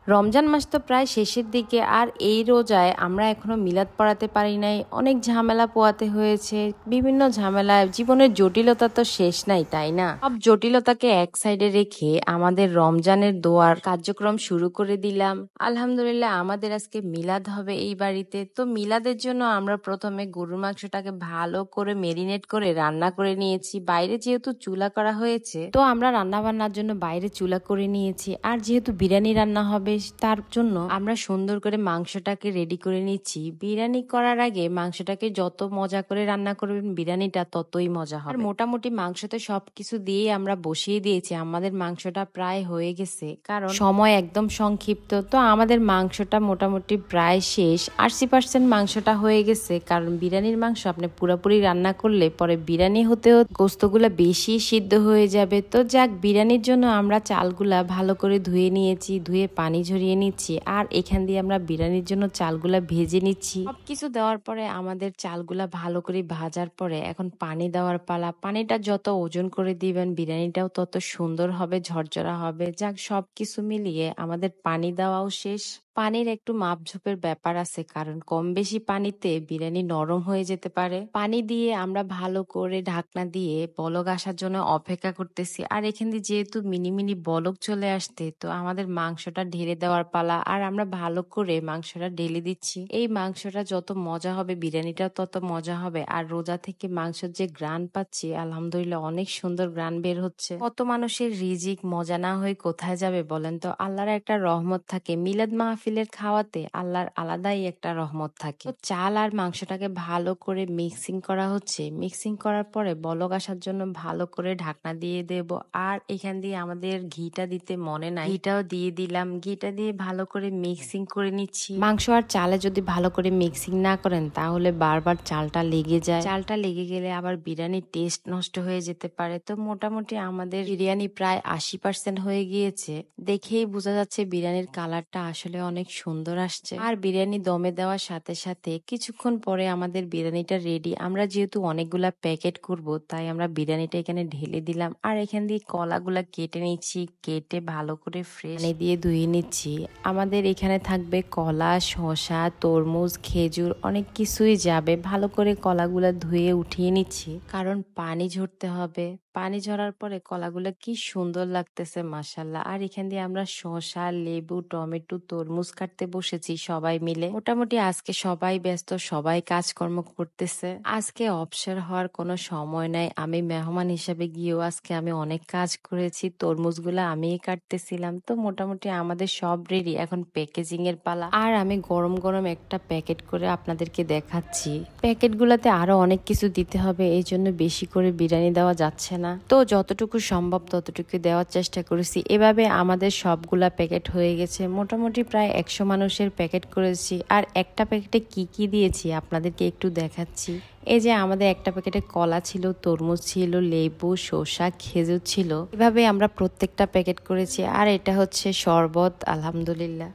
রমজান মাস তো প্রায় শেষের দিকে, আর এই রোজায় আমরা এখনো মিলাদ পড়াতে পারি নাই। অনেক ঝামেলা পোয়াতে হয়েছে, বিভিন্ন ঝামেলা। জীবনের জটিলতা তো শেষ নাই, তাই না? সব জটিলতাকে এক সাইডে রেখে আমাদের রমজানের দোয়ার কার্যক্রম শুরু করে দিলাম। আলহামদুলিল্লাহ, আমাদের আজকে মিলাদ হবে এই বাড়িতে। তো মিলাদের জন্য আমরা প্রথমে গরুর মাংসটাকে ভালো করে মেরিনেট করে রান্না করে নিয়েছি। বাইরে যেহেতু চুলা করা হয়েছে, তো আমরা রান্না বান্নার জন্য বাইরে চুলা করে নিয়েছি। আর যেহেতু বিরিয়ানি রান্না হবে, তার জন্য আমরা সুন্দর করে মাংসটাকে রেডি করে নিচ্ছি। বিরিয়ানি করার আগে মাংসটাকে যত মজা করে রান্না করবেন, বিরিয়ানিটা ততই মজা হবে। আর মোটামুটি মাংসতে সবকিছু দিয়ে আমরা বসিয়ে দিয়েছি। আমাদের মাংসটা প্রায় হয়ে গেছে, কারণ সময় একদম সংক্ষিপ্ত। তো আমাদের মাংসটা মোটামুটি প্রায় শেষ, 80% মাংসটা হয়ে গেছে। কারণ বিরিয়ানির মাংস আপনি পুরোপুরি রান্না করলে পরে বিরিয়ানি হতেও গোস্তগুলা বেশি সিদ্ধ হয়ে যাবে। তো যাক, বিরিয়ানির জন্য আমরা চালগুলা ভালো করে ধুয়ে নিয়েছি, ধুয়ে পানি ঝরিয়ে নিচ্ছি। আর এখান দিয়ে আমরা বিরিয়ানির জন্য চালগুলা ভেজে নিচ্ছি। সবকিছু দেওয়ার পরে আমাদের চালগুলা ভালো করে ভাজার পরে এখন পানি দেওয়ার পালা। পানিটা যত ওজন করে দিবেন, বিরিয়ানিটাও তত সুন্দর হবে, ঝরঝরা হবে। যাক, সবকিছু মিলিয়ে আমাদের পানি দেওয়াও শেষ। পানির একটু মাপঝোপের ব্যাপার আছে, কারণ কম বেশি পানিতে বিরিয়ানি নরম হয়ে যেতে পারে। পানি দিয়ে আমরা ভালো করে ঢাকনা দিয়ে বলক আসার জন্য অপেক্ষা করতেছি। আর এখান দিয়ে যেহেতু মিনি মিনি বলক চলে আসতে, তো আমাদের মাংসটা ঢেলে দেওয়ার পালা। আর আমরা ভালো করে মাংসটা ঢেলে দিচ্ছি। এই মাংসটা যত মজা হবে, বিরিয়ানিটাও তত মজা হবে। আর রোজা থেকে মাংসের যে গ্রান পাচ্ছি, আলহামদুলিল্লাহ অনেক সুন্দর গ্রান বের হচ্ছে। কত মানুষের রিজিক মজা না হয়ে কোথায় যাবে বলেন তো? আল্লাহর একটা রহমত থাকে মিলাদ মাহফিলের খাওয়াতে, আল্লাহর আলাদাই একটা রহমত থাকে। তো চাল আর মাংসটাকে ভালো করে মিক্সিং করা হচ্ছে। মিক্সিং করার পরে বলক আসার জন্য ভালো করে ঢাকনা দিয়ে দেব। আর এখান দিয়ে আমাদের ঘিটা দিতে মনে নাই, ঘিটাও দিয়ে দিলাম। ঘিটা দিয়ে ভালো করে মিক্সিং করে নিচ্ছি। মাংস আর চালে যদি ভালো করে মিক্সিং না করেন, তাহলে বারবার চালটা লেগে যায়। চালটা লেগে গেলে আবার বিরিয়ানির টেস্ট নষ্ট হয়ে যেতে পারে। তো মোটামুটি আমাদের বিরিয়ানি প্রায় 80% হয়ে গিয়েছে। দেখেই বোঝা যাচ্ছে বিরিয়ানির কালারটা আসলে অনেক সুন্দর আসছে। আর বিরিয়ানি দমে দেওয়ার সাথে সাথে কিছুক্ষণ পরে আমাদের বিরিয়ানিটা রেডি। আমরা যেহেতু অনেকগুলা প্যাকেট করব, তাই আমরা বিরিয়ানিটা এখানে ঢেলে দিলাম। আর এখান দিয়ে কলাগুলা কেটে নিচ্ছি, কেটে ভালো করে ফ্রেশ পানি দিয়ে ধুয়ে নিচ্ছি। আমাদের এখানে থাকবে কলা, শসা, তরমুজ, খেজুর, অনেক কিছুই যাবে। ভালো করে কলাগুলা ধুয়ে উঠিয়ে নিচ্ছি, কারণ পানি ঝরতে হবে। পানি ঝরার পরে কলাগুলো কি সুন্দর লাগতেছে, মাশাল্লাহ। আর এখান দিয়ে আমরা শসা, লেবু, টমেটো, তরমুজ কাটতে বসেছি সবাই মিলে। মোটামুটি আজকে সবাই ব্যস্ত, সবাই কাজকর্ম করতেছে। আজকে অবসর হওয়ার কোনো সময় নাই। আমি মেহমান হিসাবে গিয়েও আজকে আমি অনেক কাজ করেছি। তরমুজগুলো আমিই কাটতেছিলাম। তো মোটামুটি আমাদের সব রেডি, এখন প্যাকেজিং এর পালা। আর আমি গরম গরম একটা প্যাকেট করে আপনাদেরকে দেখাচ্ছি। প্যাকেটগুলোতে আরো অনেক কিছু দিতে হবে, এই জন্য বেশি করে বিরিয়ানি দেওয়া যাচ্ছে না। তো যতটুকু সম্ভব ততটুকু দেওয়ার চেষ্টা করেছি। এভাবে আমাদের সবগুলা প্যাকেট হয়ে গেছে। মোটামুটি প্রায় 100 মানুষের প্যাকেট করেছি। আর একটা প্যাকেটে কি কি দিয়েছি আপনাদেরকে একটু দেখাচ্ছি। এই যে আমাদের একটা প্যাকেটে কলা ছিল, তরমুজ ছিল, লেবু, শসা, খেজুর ছিল। এভাবে আমরা প্রত্যেকটা প্যাকেট করেছি। আর এটা হচ্ছে শরবত, আলহামদুলিল্লাহ।